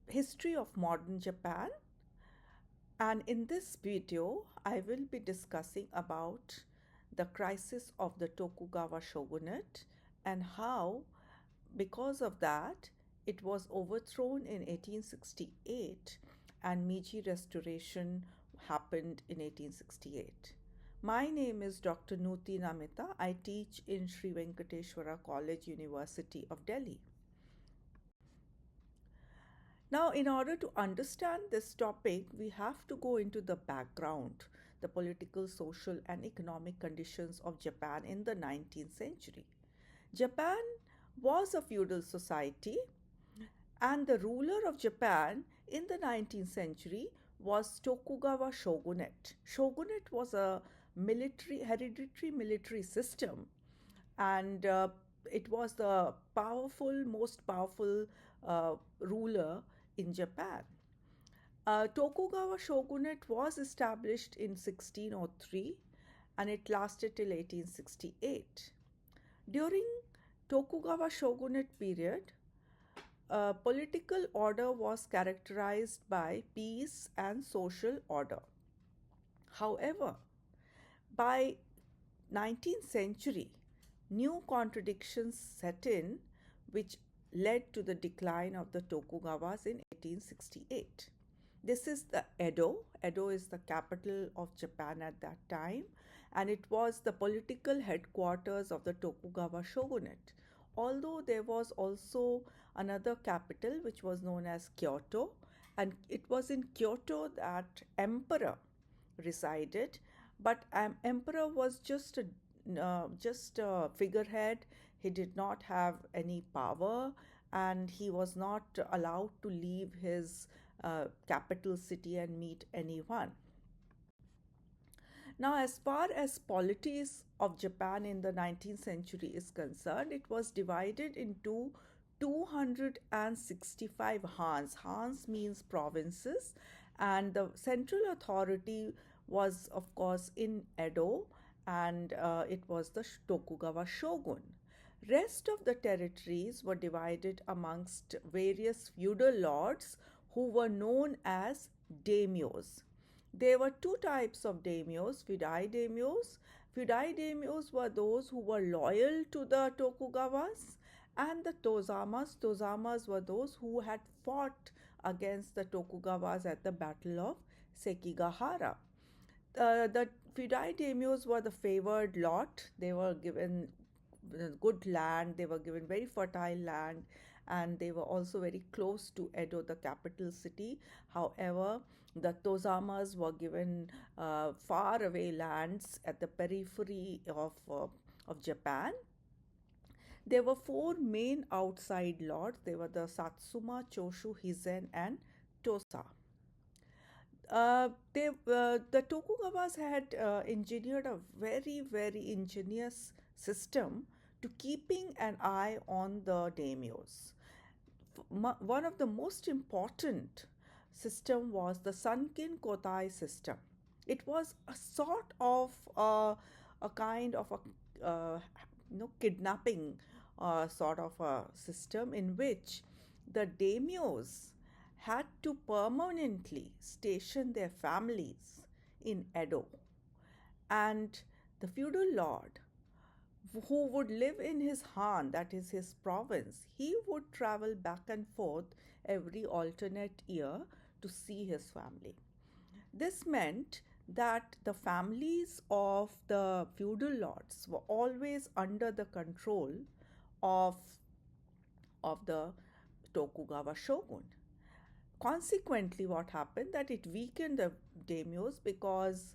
history of modern Japan, and in this video I will be discussing about the crisis of the Tokugawa shogunate and how, because of that, it was overthrown in 1868 and Meiji restoration happened in 1868. My name is Dr. Nuti. I teach in Sri Venkateshwara College, University of Delhi. Now, in order to understand this topic, we have to go into the background, the political, social, and economic conditions of Japan in the 19th century. Japan was a feudal society, and the ruler of Japan in the 19th century was Tokugawa shogunate. Shogunate was a hereditary military system, and it was the most powerful ruler in Japan. Tokugawa shogunate was established in 1603 and it lasted till 1868. During Tokugawa shogunate period, political order was characterized by peace and social order. However, by 19th century, new contradictions set in which led to the decline of the Tokugawas in 1868. This is the Edo. Edo is the capital of Japan at that time, and it was the political headquarters of the Tokugawa shogunate. Although there was also another capital which was known as Kyoto, and it was in Kyoto that emperor resided, but emperor was just a figurehead. He did not have any power, and he was not allowed to leave his capital city and meet anyone. Now, as far as polities of Japan in the 19th century is concerned, it was divided into 265 Hans. Hans means provinces, and the central authority was, of course, in Edo, and it was the Tokugawa shogun. Rest of the territories were divided amongst various feudal lords who were known as daimyos. There were two types of daimyos, feudai daimyos. Feudai daimyos were those who were loyal to the Tokugawas, and the tozamas. Tozamas were those who had fought against the Tokugawas at the Battle of Sekigahara. The feudai daimyos were the favored lot. They were given good land, they were given very fertile land, and they were also very close to Edo, the capital city. However, the Tozamas were given far away lands at the periphery of Japan. There were four main outside lords. They were the Satsuma, Choshu, Hizen, and Tosa. The Tokugawas had engineered a very, very ingenious system to keeping an eye on the daimyos. One of the most important system was the Sunkin Kotai system. It was a sort of a kind of a kidnapping sort of a system in which the daimyos had to permanently station their families in Edo, and the feudal lord who would live in his Han, that is his province, he would travel back and forth every alternate year to see his family. This meant that the families of the feudal lords were always under the control of, of the Tokugawa shogun. Consequently, what happened that it weakened the daimyos because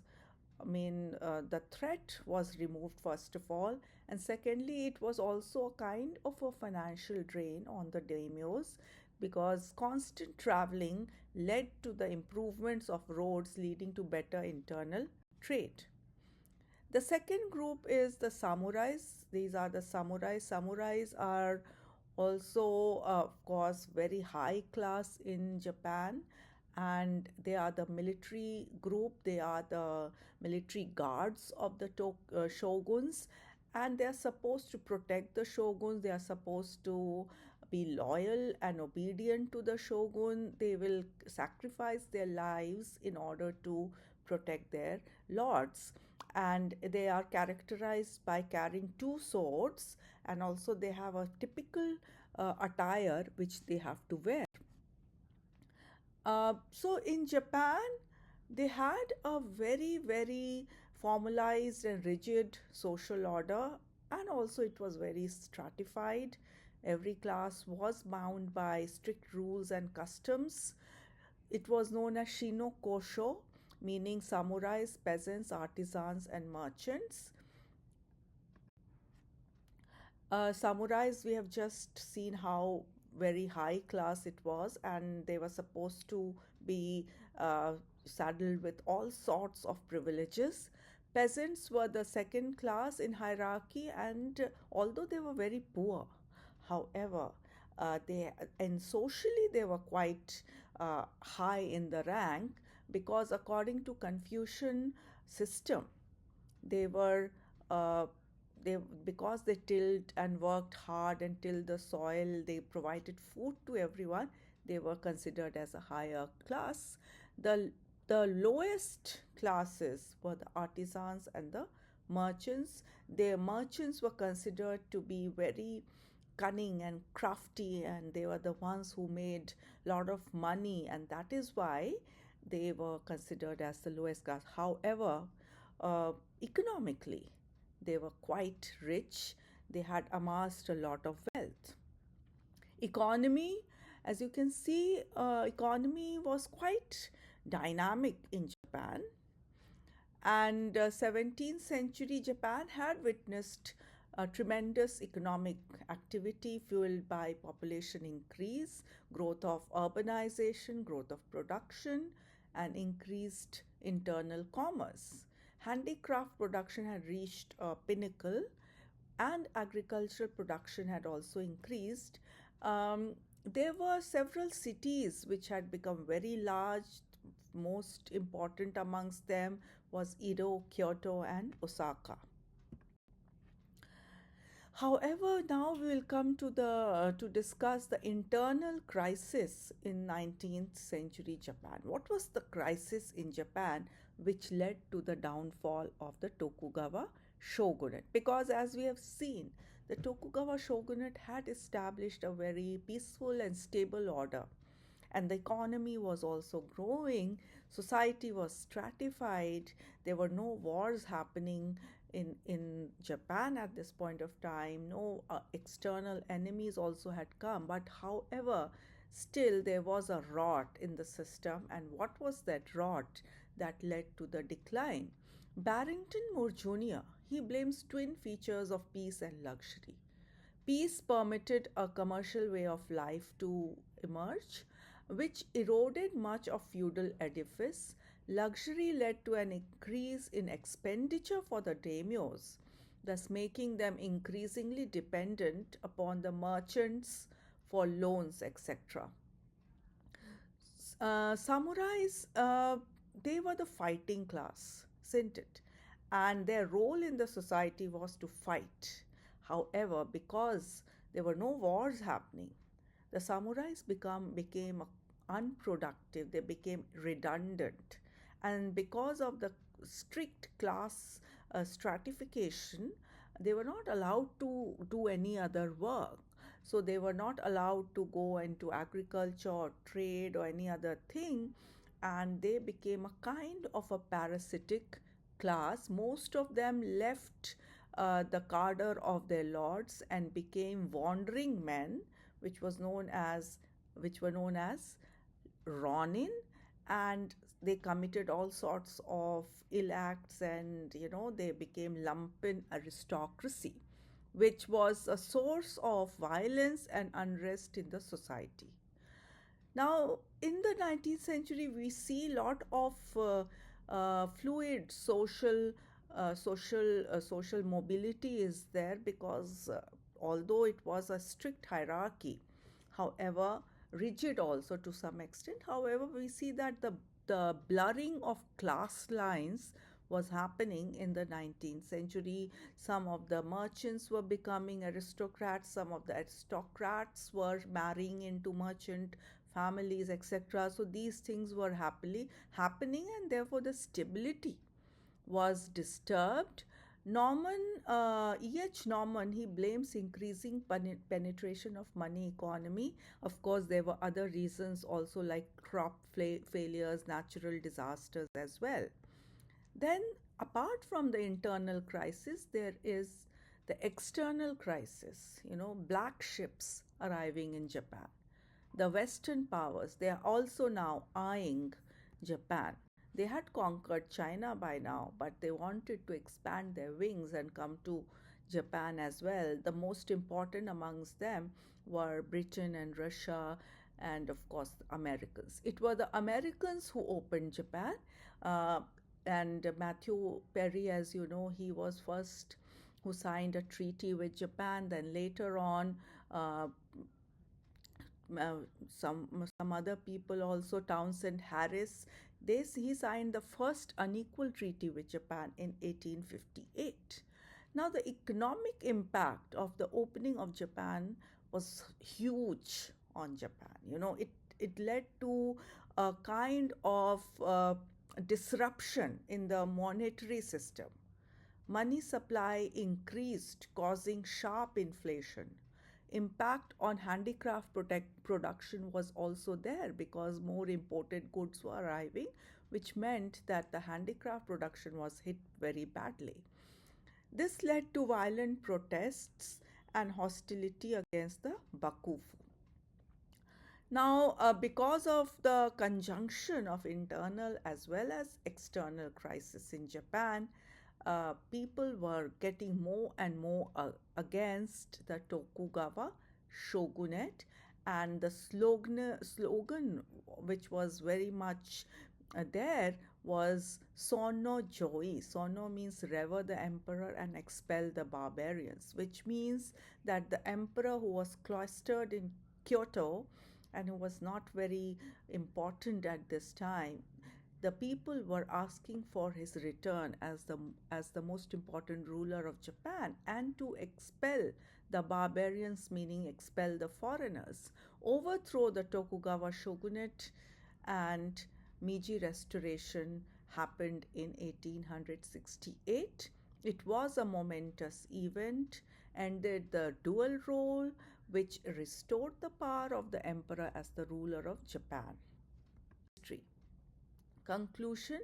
the threat was removed first of all, and secondly, it was also a kind of a financial drain on the daimyos because constant traveling led to the improvements of roads leading to better internal trade. The second group is the samurais. These are the samurais. Samurais are also, of course, very high class in Japan, and they are the military group. They are the military guards of the shoguns, and they are supposed to protect the shoguns. They are supposed to be loyal and obedient to the shogun. They will sacrifice their lives in order to protect their lords. And they are characterized by carrying two swords, and also they have a typical attire which they have to wear. So in Japan, they had a very, very formalized and rigid social order, and also it was very stratified. Every class was bound by strict rules and customs. It was known as Shino Kosho, meaning samurais, peasants, artisans, and merchants. Samurais, we have just seen how very high class it was, and they were supposed to be saddled with all sorts of privileges. Peasants were the second class in hierarchy, and although they were very poor, however, they and socially they were quite high in the rank, because according to Confucian system, they were uh, they because they tilled and worked hard and tilled the soil, they provided food to everyone. They were considered as a higher class. The the lowest classes were the artisans and the merchants. The merchants were considered to be very cunning and crafty, and they were the ones who made a lot of money, and that is why they were considered as the lowest class. However, uh, economically, they were quite rich. They had amassed a lot of wealth. Economy, as you can see, economy was quite dynamic in Japan, and 17th century Japan had witnessed a tremendous economic activity fueled by population increase, growth of urbanization, growth of production, and increased internal commerce. Handicraft production had reached a pinnacle, and agricultural production had also increased. There were several cities which had become very large. Most important amongst them was Edo, Kyoto, and Osaka. However, now we will come to the to discuss the internal crisis in 19th century Japan. What was the crisis in Japan which led to the downfall of the Tokugawa shogunate? Because as we have seen, the Tokugawa shogunate had established a very peaceful and stable order, and the economy was also growing. Society was stratified. There were no wars happening in Japan at this point of time. No external enemies also had come. But however, still there was a rot in the system. And what was that rot that led to the decline? Barrington Moore Jr., he blames twin features of peace and luxury. Peace permitted a commercial way of life to emerge, which eroded much of feudal edifice. Luxury led to an increase in expenditure for the daimyos, thus making them increasingly dependent upon the merchants for loans, etc. Samurais, they were the fighting class, isn't it? And their role in the society was to fight. However, because there were no wars happening, the samurais became unproductive. They became redundant, and because of the strict class stratification, they were not allowed to do any other work. So they were not allowed to go into agriculture or trade or any other thing, and they became a kind of a parasitic class. Most of them left the cadre of their lords and became wandering men, which was known as which were known as Ronin, and they committed all sorts of ill acts, and they became lumpen aristocracy, which was a source of violence and unrest in the society. Now, in the 19th century, we see a lot of fluid social mobility is there, because although it was a strict hierarchy, however rigid also to some extent, however we see that the blurring of class lines was happening in the 19th century. Some of the merchants were becoming aristocrats, some of the aristocrats were marrying into merchant families, etc. So these things were happily happening, and therefore the stability was disturbed. E.H. Norman, he blames increasing penetration of money economy. Of course, there were other reasons also, like crop failures, natural disasters as well. Then, apart from the internal crisis, there is the external crisis, black ships arriving in Japan. The Western powers, they are also now eyeing Japan. They had conquered China by now, but they wanted to expand their wings and come to Japan as well. The most important amongst them were Britain and Russia, and of course the Americans. It were the Americans who opened Japan. Uh, and Matthew Perry, as you know, he was first who signed a treaty with Japan. Then later on, uh, uh, some other people also, Townsend Harris, he signed the first unequal treaty with Japan in 1858. Now the economic impact of the opening of Japan was huge on Japan. It led to a kind of disruption in the monetary system. Money supply increased, causing sharp inflation. Impact on handicraft production was also there because more imported goods were arriving, which meant that the handicraft production was hit very badly. This led to violent protests and hostility against the Bakufu. Now, because of the conjunction of internal as well as external crisis in Japan, people were getting more and more against the Tokugawa shogunate, and the slogan which was very much there was Sono Joi. Sono means revere the emperor and expel the barbarians, which means that the emperor who was cloistered in Kyoto and who was not very important at this time, the people were asking for his return as the most important ruler of Japan, and to expel the barbarians, meaning expel the foreigners, overthrow the Tokugawa shogunate, and Meiji restoration happened in 1868. It was a momentous event, ended the dual role, which restored the power of the emperor as the ruler of Japan. History. Conclusion.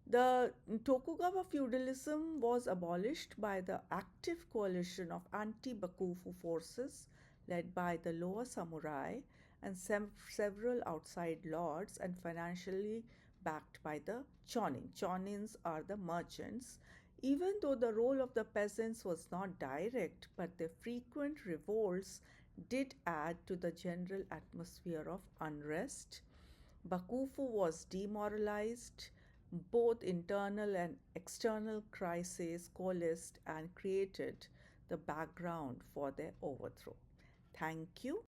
The Tokugawa feudalism was abolished by the active coalition of anti Bakufu forces led by the lower samurai and several outside lords, and financially backed by the chonin. Chonins are the merchants. Even though the role of the peasants was not direct, but their frequent revolts did add to the general atmosphere of unrest. Bakufu was demoralized. Both internal and external crises coalesced and created the background for their overthrow. Thank you.